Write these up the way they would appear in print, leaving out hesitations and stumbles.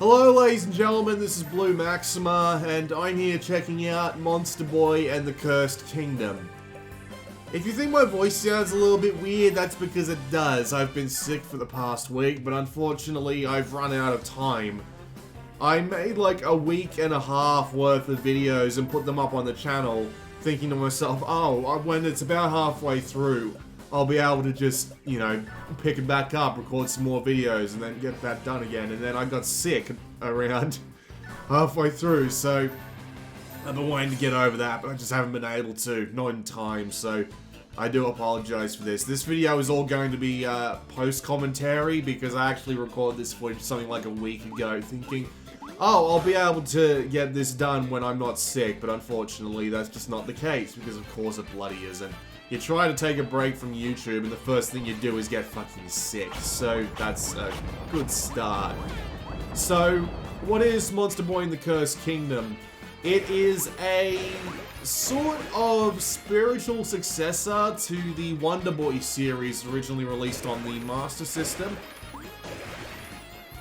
Hello ladies and gentlemen, this is Blue Maxima, and I'm here checking out Monster Boy and the Cursed Kingdom. If you think my voice sounds a little bit weird, that's because it does. I've been sick for the past week, but unfortunately I've run out of time. I made like a week and a half worth of videos and put them up on the channel, thinking to myself, oh, when it's about halfway through, I'll be able to just, you know, pick it back up, record some more videos, and then get that done again. And then I got sick around halfway through, so I've been wanting to get over that, but I just haven't been able to, not in time, so I do apologize for this. This video is all going to be post-commentary, because I actually recorded this footage something like a week ago, thinking, oh, I'll be able to get this done when I'm not sick, but unfortunately that's just not the case, because of course it bloody isn't. You try to take a break from YouTube, and the first thing you do is get fucking sick. So that's a good start. So, what is Monster Boy and the Cursed Kingdom? It is a sort of spiritual successor to the Wonder Boy series originally released on the Master System.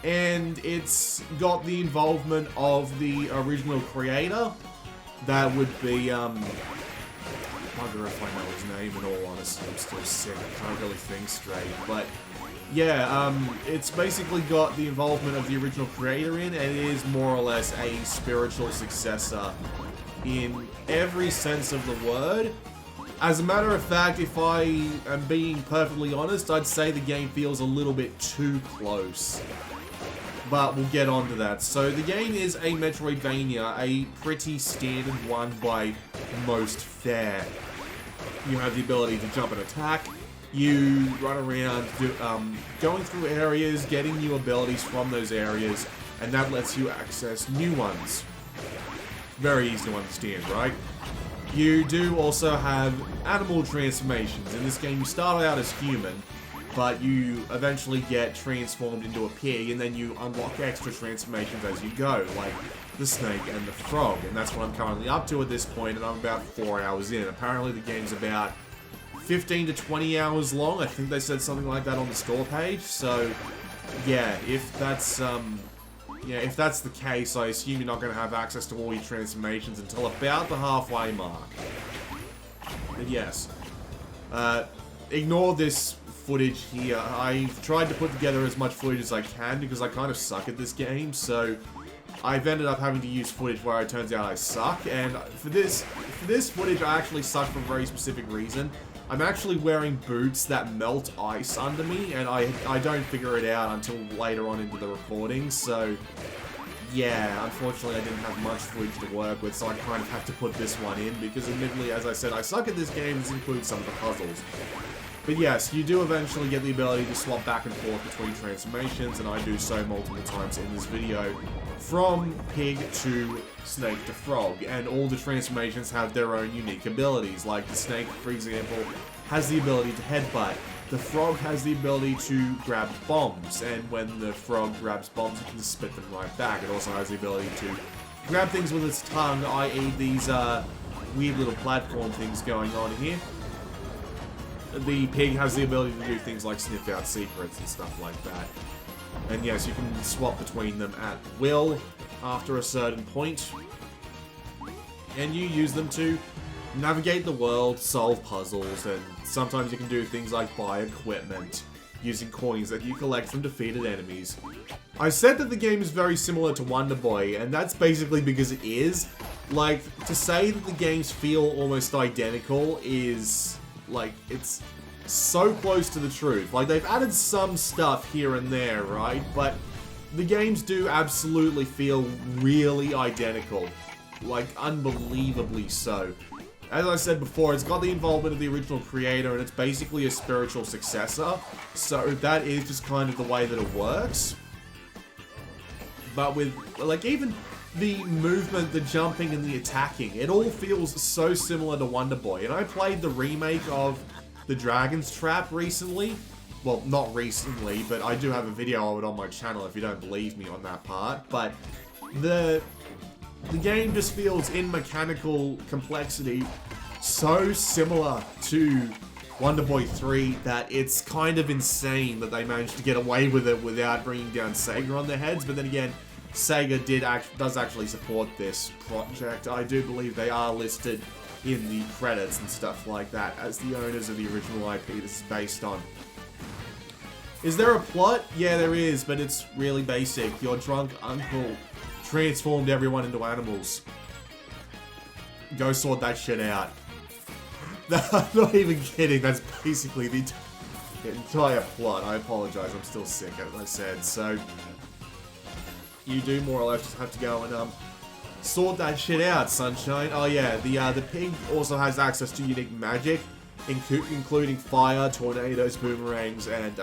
And it's got the involvement of the original creator. That would be, I wonder if I know his name, in all honesty. I'm still sick, I can't really think straight, but yeah, it's basically got the involvement of the original creator in, and it is more or less a spiritual successor in every sense of the word. As a matter of fact, if I am being perfectly honest, I'd say the game feels a little bit too close. But we'll get on to that. So the game is a Metroidvania, a pretty standard one by most fare. You have the ability to jump and attack. You run around going through areas, getting new abilities from those areas, and that lets you access new ones. Very easy to understand, right? You do also have animal transformations. In this game, you start out as human, but you eventually get transformed into a pig, and then you unlock extra transformations as you go, like the snake and the frog, and that's what I'm currently up to at this point, and I'm about 4 hours in. Apparently the game's about 15 to 20 hours long. I think they said something like that on the store page, so yeah, if that's the case, I assume you're not going to have access to all your transformations until about the halfway mark. But yes, ignore this footage here. I've tried to put together as much footage as I can because I kind of suck at this game, so I've ended up having to use footage where it turns out I suck, and for this footage I actually suck for a very specific reason. I'm actually wearing boots that melt ice under me, and I don't figure it out until later on into the recording, so yeah, unfortunately I didn't have much footage to work with, so I kind of have to put this one in, because admittedly, as I said, I suck at this game. This includes some of the puzzles. But yes, you do eventually get the ability to swap back and forth between transformations, and I do so multiple times in this video, from pig to snake to frog, and all the transformations have their own unique abilities. Like the snake, for example, has the ability to headbutt. The frog has the ability to grab bombs, and when the frog grabs bombs, it can spit them right back. It also has the ability to grab things with its tongue, i.e. these weird little platform things going on here. The pig has the ability to do things like sniff out secrets and stuff like that. And yes, you can swap between them at will after a certain point. And you use them to navigate the world, solve puzzles, and sometimes you can do things like buy equipment using coins that you collect from defeated enemies. I said that the game is very similar to Wonder Boy, and that's basically because it is. Like, to say that the games feel almost identical is, like, it's so close to the truth. Like, they've added some stuff here and there, right? But the games do absolutely feel really identical. Like, unbelievably so. As I said before, it's got the involvement of the original creator, and it's basically a spiritual successor. So that is just kind of the way that it works. But with, like, even the movement, the jumping, and the attacking, it all feels so similar to Wonder Boy. And I played the remake of The Dragon's Trap recently. Well, not recently, but I do have a video of it on my channel if you don't believe me on that part. But the game just feels, in mechanical complexity, so similar to Wonder Boy 3 that it's kind of insane that they managed to get away with it without bringing down Sega on their heads. But then again, Sega does actually support this project. I do believe they are listed in the credits and stuff like that as the owners of the original IP this is based on. Is there a plot? Yeah, there is, but it's really basic. Your drunk uncle transformed everyone into animals. Go sort that shit out. I'm not even kidding, that's basically the entire plot. I apologize, I'm still sick, as I said, so you do more or less just have to go and sort that shit out, sunshine. Oh yeah, the pig also has access to unique magic, including fire, tornadoes, boomerangs, and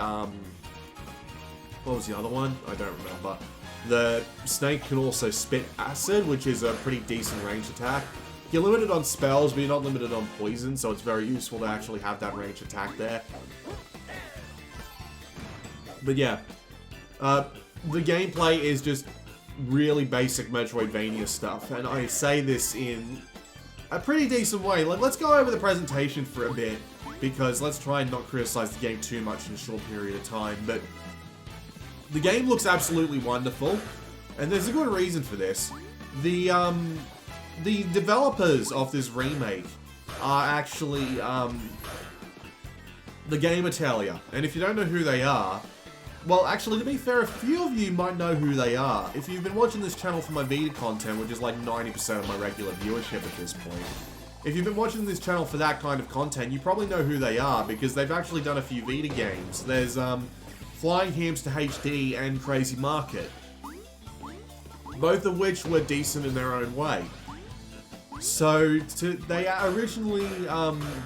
what was the other one? I don't remember. The snake can also spit acid, which is a pretty decent range attack. You're limited on spells, but you're not limited on poison, so it's very useful to actually have that range attack there. But yeah, the gameplay is just really basic Metroidvania stuff, and I say this in a pretty decent way. Like, let's go over the presentation for a bit, because let's try and not criticize the game too much in a short period of time, but the game looks absolutely wonderful, and there's a good reason for this. The developers of this remake are actually, the Game Italia. And if you don't know who they are, well, actually, to be fair, a few of you might know who they are. If you've been watching this channel for my Vita content, which is like 90% of my regular viewership at this point, if you've been watching this channel for that kind of content, you probably know who they are, because they've actually done a few Vita games. There's, Flying Hamster HD and Crazy Market, both of which were decent in their own way. So, they originally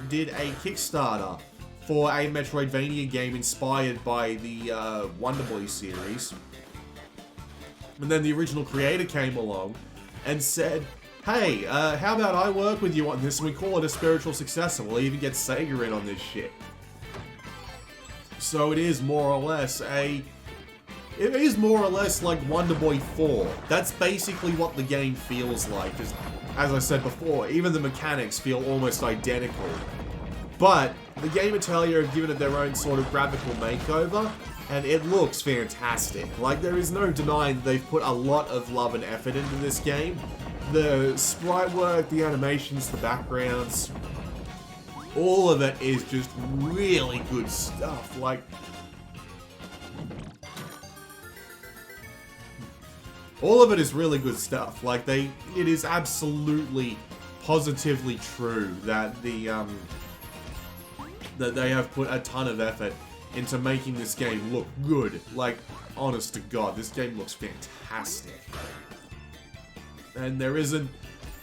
did a Kickstarter for a Metroidvania game inspired by the Wonder Boy series. And then the original creator came along and said, hey, how about I work with you on this and we call it a spiritual successor. We'll even get Sega in on this shit. So it is more or less like Wonder Boy 4. That's basically what the game feels like. As I said before, even the mechanics feel almost identical. But the Game Italia have given it their own sort of graphical makeover, and it looks fantastic. Like, there is no denying they've put a lot of love and effort into this game. The sprite work, the animations, the backgrounds, all of it is just really good stuff. Like, all of it is really good stuff. Like, it is absolutely, positively true that that they have put a ton of effort into making this game look good. Like, honest to God, this game looks fantastic. And there isn't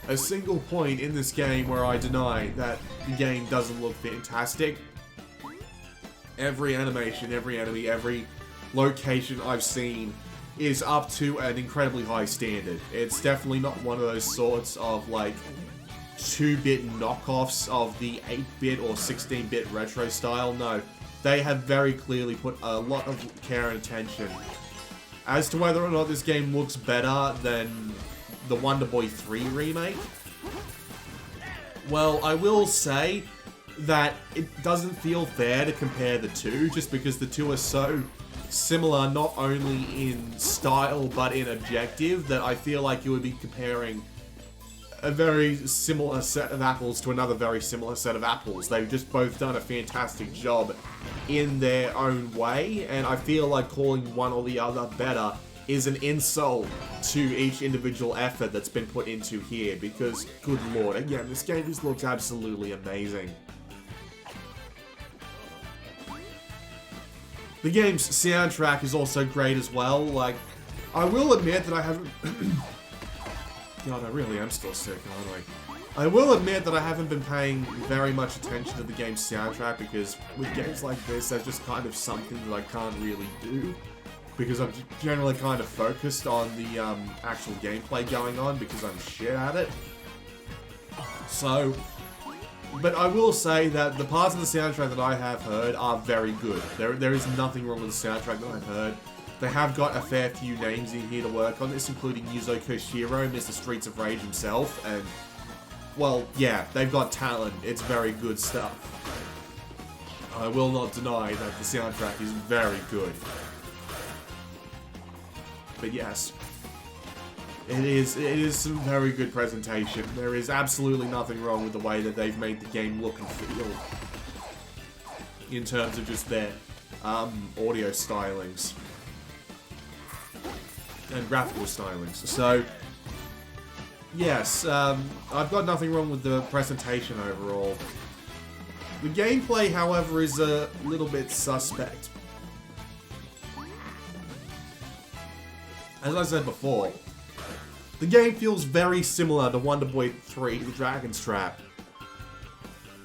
a single point in this game where I deny that the game doesn't look fantastic. Every animation, every enemy, every location I've seen is up to an incredibly high standard. It's definitely not one of those sorts of, like, 2-bit knockoffs of the 8-bit or 16-bit retro style. No, they have very clearly put a lot of care and attention. As to whether or not this game looks better than the Wonder Boy 3 remake, well, I will say that it doesn't feel fair to compare the two, just because the two are so similar, not only in style but in objective, that I feel like you would be comparing a very similar set of apples to another very similar set of apples. They've just both done a fantastic job in their own way, and I feel like calling one or the other better is an insult to each individual effort that's been put into here, because, good lord, again, this game just looks absolutely amazing. The game's soundtrack is also great as well. Like, I will admit that I haven't... God, I really am still sick, aren't I? I will admit that I haven't been paying very much attention to the game's soundtrack, because with games like this, there's just kind of something that I can't really do, because I'm generally kind of focused on the actual gameplay going on, because I'm shit at it. So, but I will say that the parts of the soundtrack that I have heard are very good. There is nothing wrong with the soundtrack that I've heard. They have got a fair few names in here to work on this, including Yuzo Koshiro, Mr. Streets of Rage himself, and, well, yeah, they've got talent. It's very good stuff. I will not deny that the soundtrack is very good. But yes, It is some very good presentation. There is absolutely nothing wrong with the way that they've made the game look and feel in terms of just their audio stylings and graphical stylings. So, yes, I've got nothing wrong with the presentation overall. The gameplay, however, is a little bit suspect. As I said before, the game feels very similar to Wonder Boy 3, The Dragon's Trap.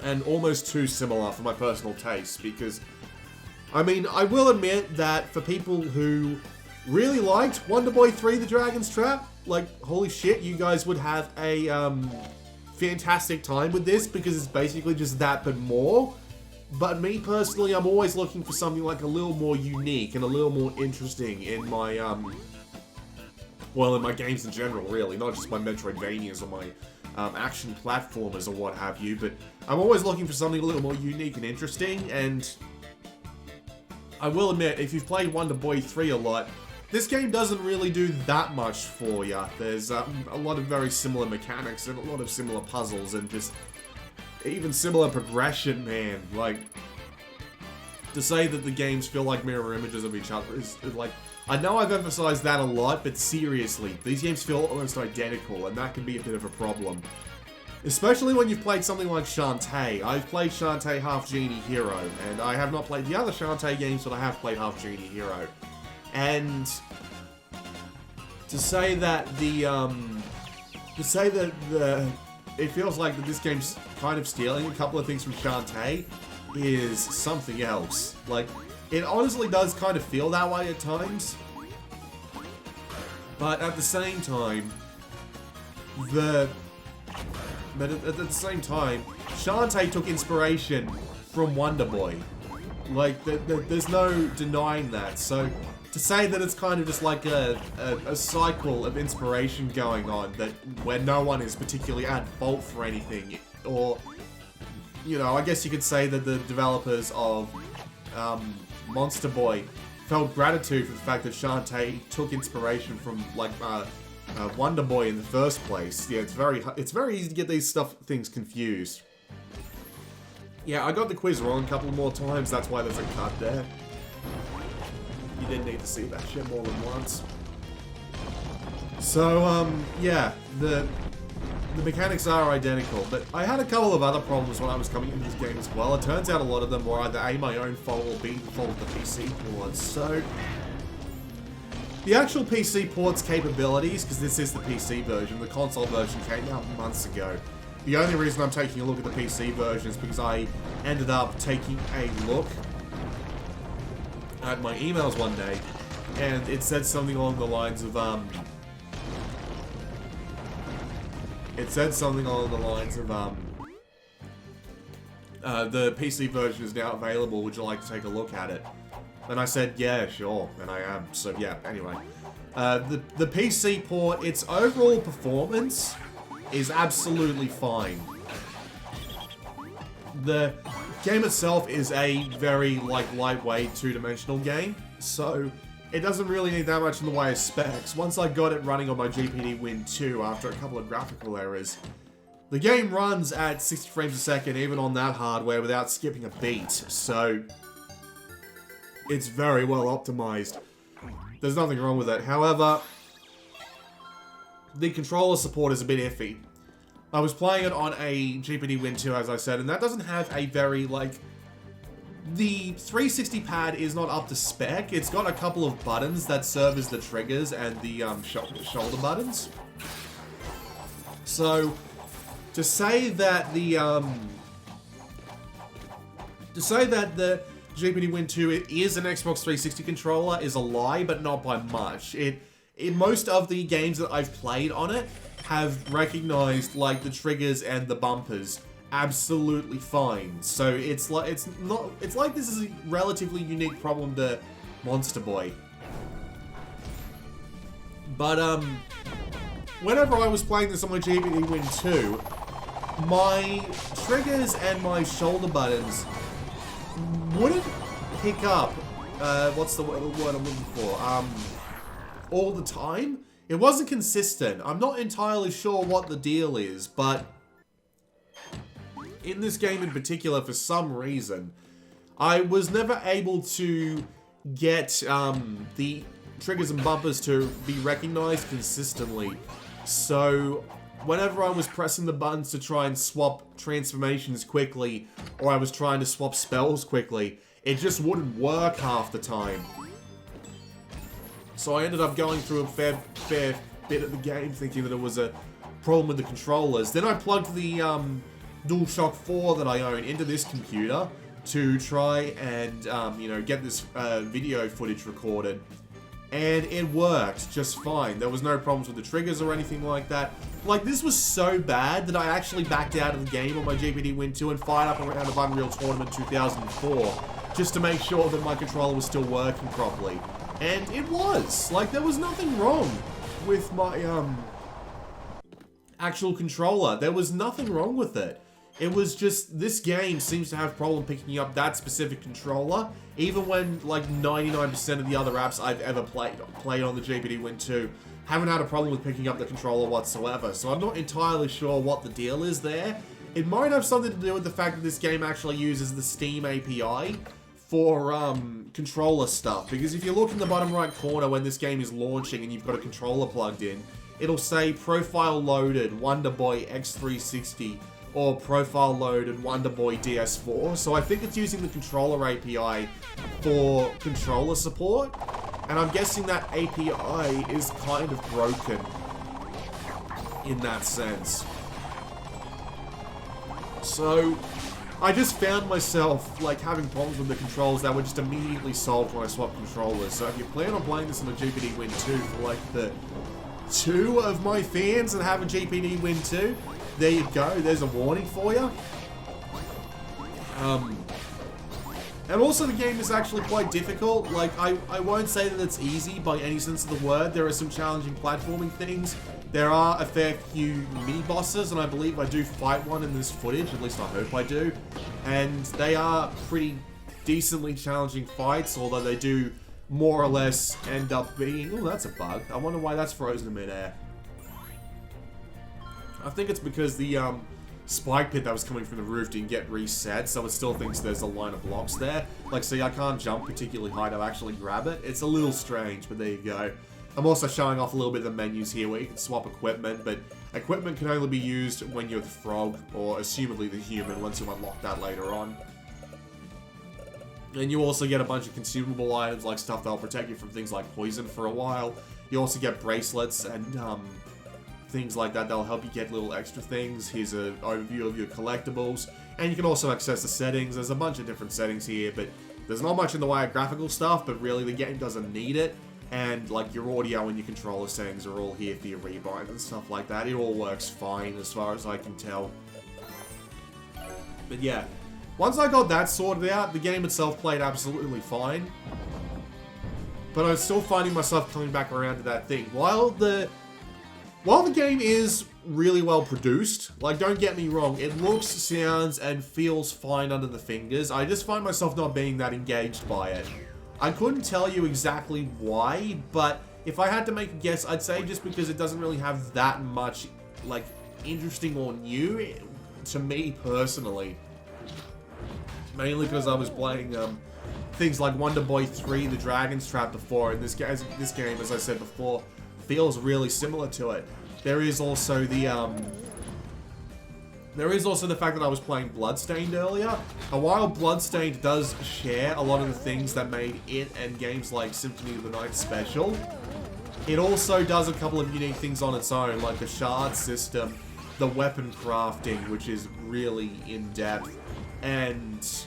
And almost too similar for my personal taste, because, I mean, I will admit that for people who really liked Wonder Boy 3, The Dragon's Trap, like, holy shit, you guys would have a, fantastic time with this, because it's basically just that, but more. But me, personally, I'm always looking for something, like, a little more unique and a little more interesting in my, well, in my games in general, really, not just my Metroidvanias or my action platformers or what have you, but I'm always looking for something a little more unique and interesting, and I will admit, if you've played Wonder Boy 3 a lot, this game doesn't really do that much for you. There's a lot of very similar mechanics and a lot of similar puzzles and just even similar progression, man. Like, to say that the games feel like mirror images of each other is like, I know I've emphasized that a lot, but seriously, these games feel almost identical, and that can be a bit of a problem. Especially when you've played something like Shantae. I've played Shantae Half Genie Hero, and I have not played the other Shantae games, but I have played Half Genie Hero. And to say that it feels like that this game's kind of stealing a couple of things from Shantae is something else. Like, it honestly does kind of feel that way at times. But at the same time, Shantae took inspiration from Wonder Boy. Like, there's no denying that. So, to say that it's kind of just like a cycle of inspiration going on, that where no one is particularly at fault for anything, or, you know, I guess you could say that the developers of Monster Boy felt gratitude for the fact that Shantae took inspiration from, like, Wonder Boy in the first place. Yeah, it's very easy to get these things confused. Yeah, I got the quiz wrong a couple more times, that's why there's a cut there. You didn't need to see that shit more than once. So, yeah, the mechanics are identical, but I had a couple of other problems when I was coming into this game as well. It turns out a lot of them were either A, my own fault, or B, the fault of the PC ports. So, the actual PC port's capabilities, because this is the PC version, the console version came out months ago. The only reason I'm taking a look at the PC version is because I ended up taking a look at my emails one day, and it said something along the lines of, the PC version is now available, would you like to take a look at it? And I said, yeah, sure, and I am. So yeah, anyway. The PC port, its overall performance is absolutely fine. The game itself is a very, like, lightweight, two-dimensional game, so it doesn't really need that much in the way of specs. Once I got it running on my GPD Win 2 after a couple of graphical errors, the game runs at 60 frames a second even on that hardware without skipping a beat, so it's very well optimized. There's nothing wrong with it. However, the controller support is a bit iffy. I was playing it on a GPD Win 2, as I said, and that doesn't have a very, like... The 360 pad is not up to spec. It's got a couple of buttons that serve as the triggers and the shoulder buttons. So, to say that the GPD Win 2 is an Xbox 360 controller is a lie, but not by much. In most of the games that I've played on it have recognized, like, the triggers and the bumpers absolutely fine. So it's like this is a relatively unique problem to Monster Boy. But whenever I was playing this on my GPD Win 2, my triggers and my shoulder buttons wouldn't pick up, what's the word I'm looking for? All the time. it wasn't consistent. I'm not entirely sure what the deal is, but in this game in particular, for some reason, I was never able to get the triggers and bumpers to be recognized consistently. So whenever I was pressing the buttons to try and swap transformations quickly, or I was trying to swap spells quickly, it just wouldn't work half the time. So I ended up going through a fair bit of the game thinking that it was a problem with the controllers. Then I plugged the DualShock 4 that I own into this computer to try and, you know, get this video footage recorded. And it worked just fine. There was no problems with the triggers or anything like that. Like, this was so bad that I actually backed out of the game on my GPD-Win 2 and fired up a round of Unreal Tournament 2004 just to make sure that my controller was still working properly. And it was. Like, there was nothing wrong with my, actual controller. There was nothing wrong with it. It was just, this game seems to have a problem picking up that specific controller, even when, like, 99% of the other apps I've ever played on the GPD-Win 2 haven't had a problem with picking up the controller whatsoever. So I'm not entirely sure what the deal is there. It might have something to do with the fact that this game actually uses the Steam API for controller stuff, because if you look in the bottom right corner when this game is launching and you've got a controller plugged in, it'll say profile loaded Wonder Boy X360 or profile loaded Wonder Boy DS4. So I think it's using the controller API for controller support, and I'm guessing that API is kind of broken in that sense. So I just found myself, like, having problems with the controls that were just immediately solved when I swapped controllers. So if you plan on playing this on a GPD-Win 2 for, like, the 2 of my fans that have a GPD-Win 2, there you go. There's a warning for you. And also the game is actually quite difficult. Like, I won't say that it's easy by any sense of the word. There are some challenging platforming things. There are a fair few mini-bosses, and I believe I do fight one in this footage. At least I hope I do. And they are pretty decently challenging fights, although they do more or less end up being... Oh, that's a bug. I wonder why that's frozen in midair. I think it's because the spike pit that was coming from the roof didn't get reset, so it still thinks there's a line of blocks there. Like, see, I can't jump particularly high to actually grab it. It's a little strange, but there you go. I'm also showing off a little bit of the menus here where you can swap equipment, but equipment can only be used when you're the frog, or assumably the human, once you unlock that later on. And you also get a bunch of consumable items, like stuff that'll protect you from things like poison for a while. You also get bracelets and things like that that'll help you get little extra things. Here's an overview of your collectibles. And you can also access the settings. There's a bunch of different settings here, but there's not much in the way of graphical stuff, but really the game doesn't need it. And like your audio and your controller settings are all here for your rebind and stuff like that. It all works fine as far as I can tell. But yeah, once I got that sorted out, the game itself played absolutely fine. But I'm still finding myself coming back around to that thing. While the game is really well produced, like, don't get me wrong, it looks, sounds, and feels fine under the fingers, I just find myself not being that engaged by it. I couldn't tell you exactly why, but if I had to make a guess, I'd say just because it doesn't really have that much, like, interesting or new to me personally. Mainly because I was playing things like Wonder Boy 3, The Dragon's Trap before, and this game, as I said before, feels really similar to it. There is also the fact that I was playing Bloodstained earlier. And while Bloodstained does share a lot of the things that made it and games like Symphony of the Night special, it also does a couple of unique things on its own, like the shard system, the weapon crafting, which is really in-depth, and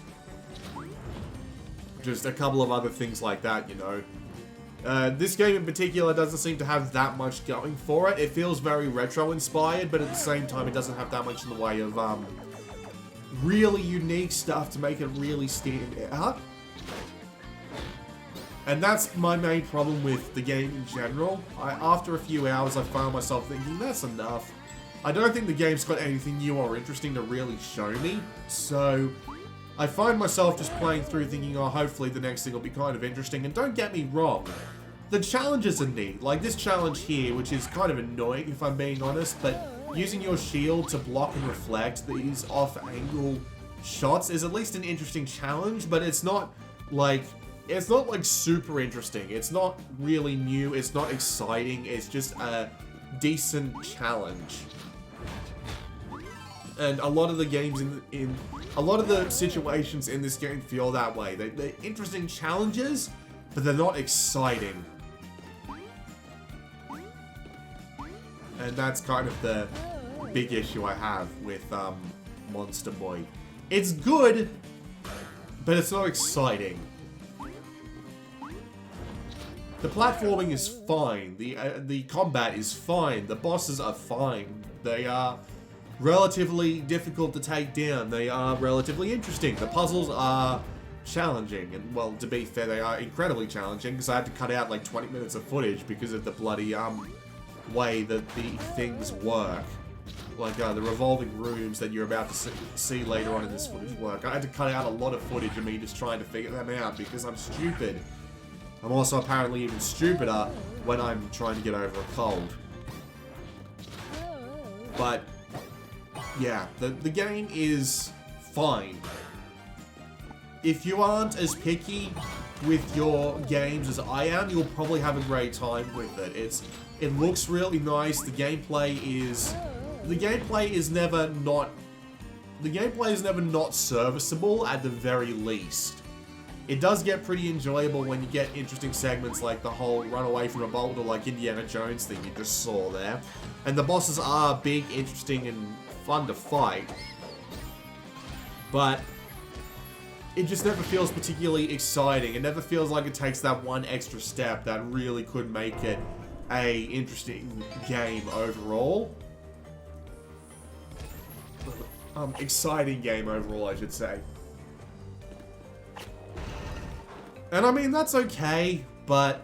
just a couple of other things like that, you know. This game in particular doesn't seem to have that much going for it. It feels very retro-inspired, but at the same time it doesn't have that much in the way of really unique stuff to make it really stand out. And that's my main problem with the game in general. After a few hours, I found myself thinking, that's enough. I don't think the game's got anything new or interesting to really show me, so I find myself just playing through thinking, oh, hopefully the next thing will be kind of interesting. And don't get me wrong, the challenges are neat. Like this challenge here, which is kind of annoying if I'm being honest, but using your shield to block and reflect these off-angle shots is at least an interesting challenge, but it's not like super interesting. It's not really new, it's not exciting, it's just a decent challenge. And a lot of the games in a lot of the situations in this game feel that way. They're interesting challenges, but they're not exciting. And that's kind of the big issue I have with Monster Boy. It's good, but it's not exciting. The platforming is fine. The combat is fine. The bosses are fine. They are relatively difficult to take down. They are relatively interesting. The puzzles are challenging. And, well, to be fair, they are incredibly challenging because I had to cut out like 20 minutes of footage because of the bloody way that the things work. Like the revolving rooms that you're about to see later on in this footage work. I had to cut out a lot of footage of me just trying to figure them out because I'm stupid. I'm also apparently even stupider when I'm trying to get over a cold. But yeah, the game is fine. If you aren't as picky with your games as I am, you'll probably have a great time with it. It looks really nice. The gameplay is never not serviceable at the very least. It does get pretty enjoyable when you get interesting segments like the whole run away from a boulder like Indiana Jones thing you just saw there. And the bosses are big, interesting, and fun to fight. But it just never feels particularly exciting. It never feels like it takes that one extra step that really could make it a interesting game overall. Exciting game overall, I should say. And I mean, that's okay, but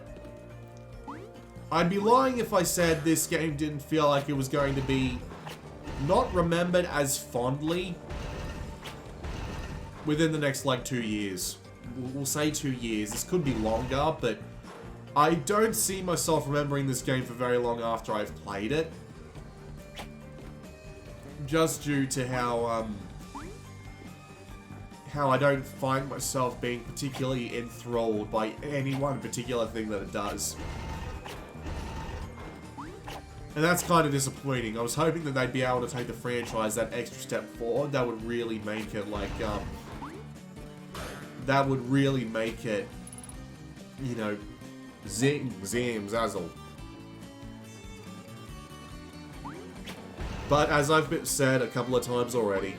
I'd be lying if I said this game didn't feel like it was going to be not remembered as fondly within the next, like, 2 years. We'll say 2 years. This could be longer, but I don't see myself remembering this game for very long after I've played it. Just due to how I don't find myself being particularly enthralled by any one particular thing that it does. And that's kind of disappointing. I was hoping that they'd be able to take the franchise that extra step forward. That would really make it like, that would really make it, you know, zing, zam, zazzle. But as I've said a couple of times already,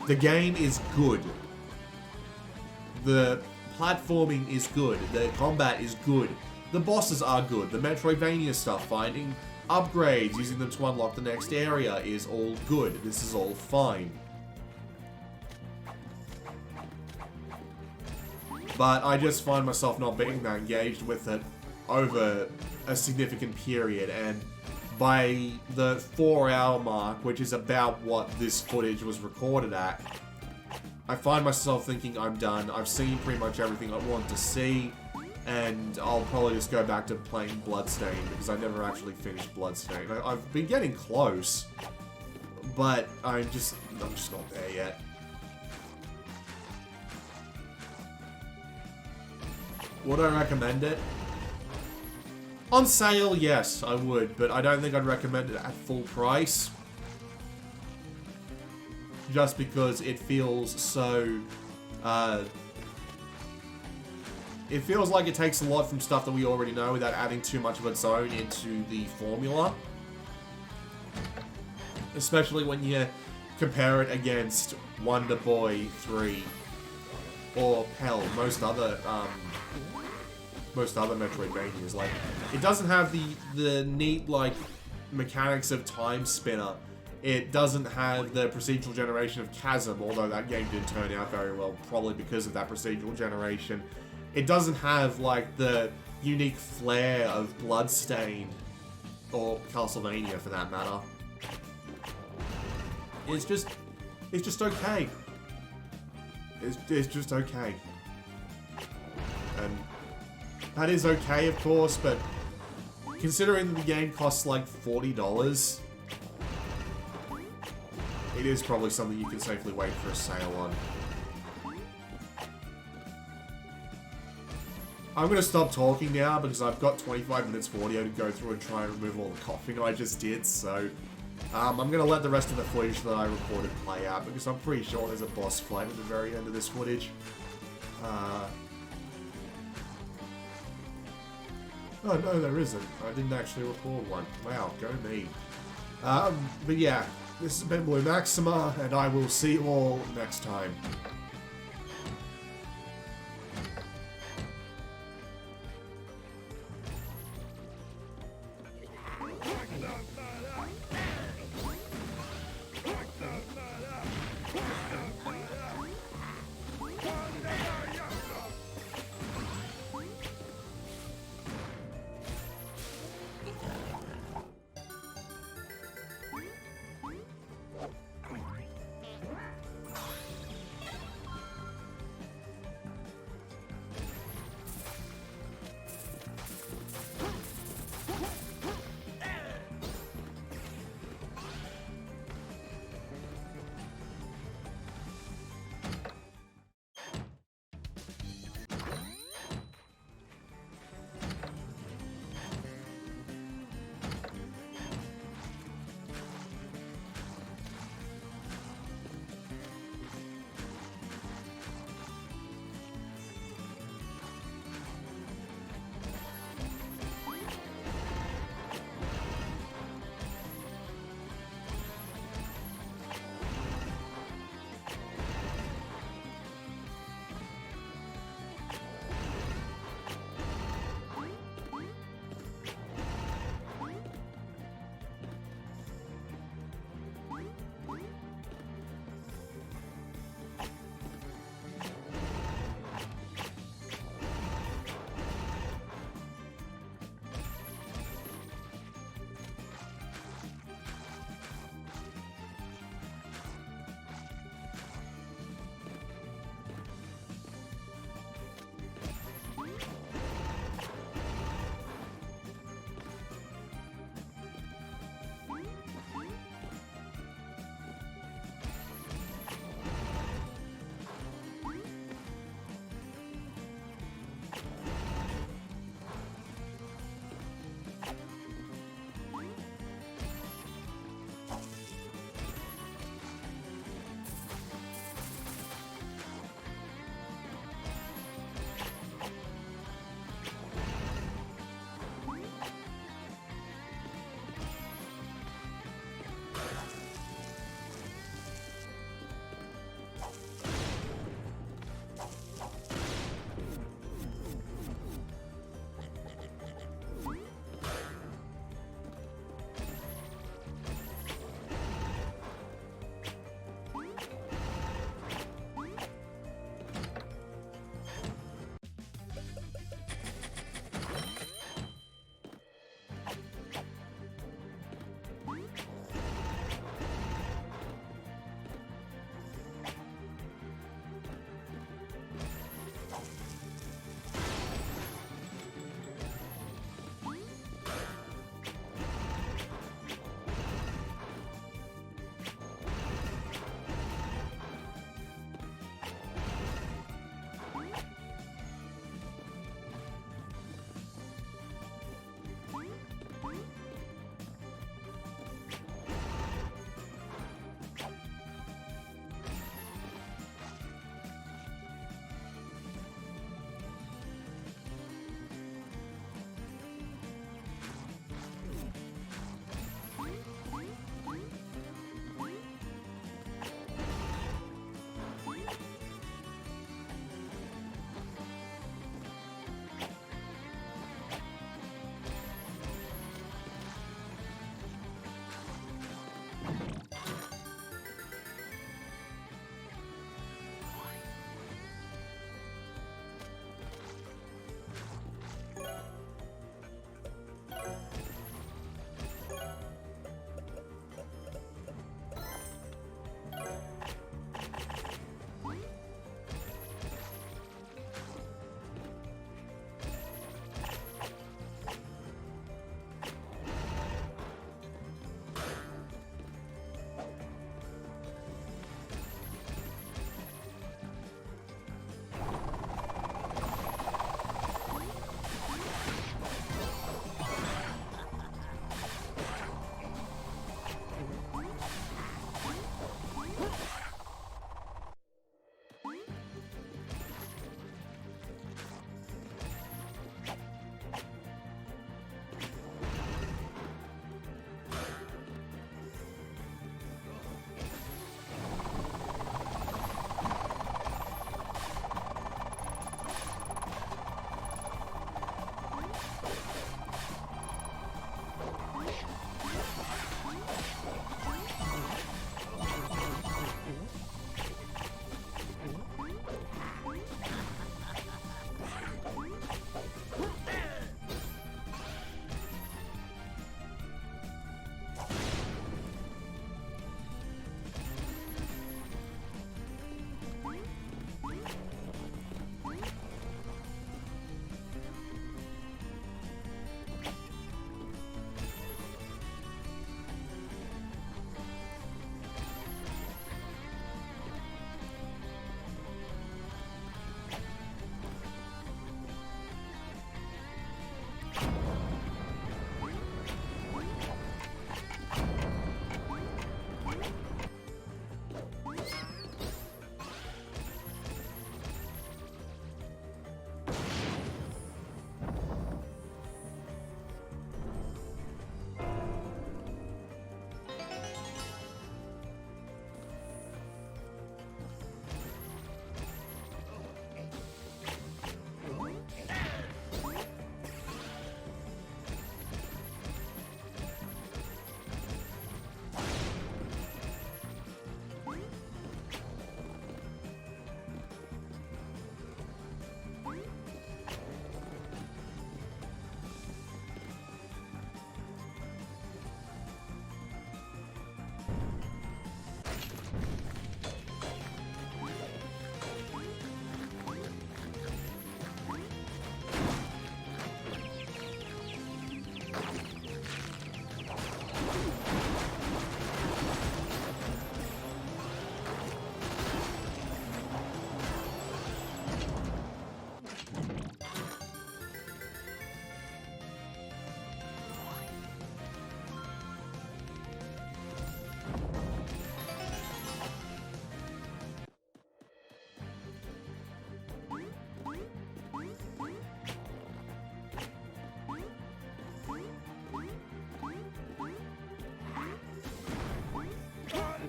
the game is good. The platforming is good. The combat is good. The bosses are good. The Metroidvania stuff, finding upgrades, using them to unlock the next area is all good. This is all fine. But I just find myself not being that engaged with it over a significant period, and by the 4-hour mark, which is about what this footage was recorded at, I find myself thinking I'm done. I've seen pretty much everything I want to see, and I'll probably just go back to playing Bloodstained, because I never actually finished Bloodstained. I've been getting close, but I'm just not there yet. Would I recommend it? On sale, yes, I would, but I don't think I'd recommend it at full price. Just because it feels so, it feels like it takes a lot from stuff that we already know without adding too much of its own into the formula. Especially when you compare it against Wonder Boy 3, or hell, most other Metroidvanias. Like, it doesn't have the neat, like, mechanics of Time Spinner. It doesn't have the procedural generation of Chasm, although that game did turn out very well, probably because of that procedural generation. It doesn't have, like, the unique flair of Bloodstained, or Castlevania for that matter. It's just okay. It's just okay. And That is okay, of course, but considering that the game costs like $40, it is probably something you can safely wait for a sale on. I'm going to stop talking now because I've got 25 minutes of audio to go through and try and remove all the coughing I just did, so I'm going to let the rest of the footage that I recorded play out because I'm pretty sure there's a boss fight at the very end of this footage. Oh, no, there isn't. I didn't actually record one. Wow, go me. But yeah, this has been Blue Maxima, and I will see you all next time.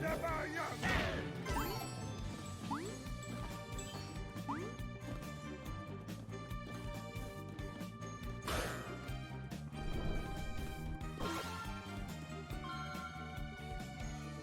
Never young!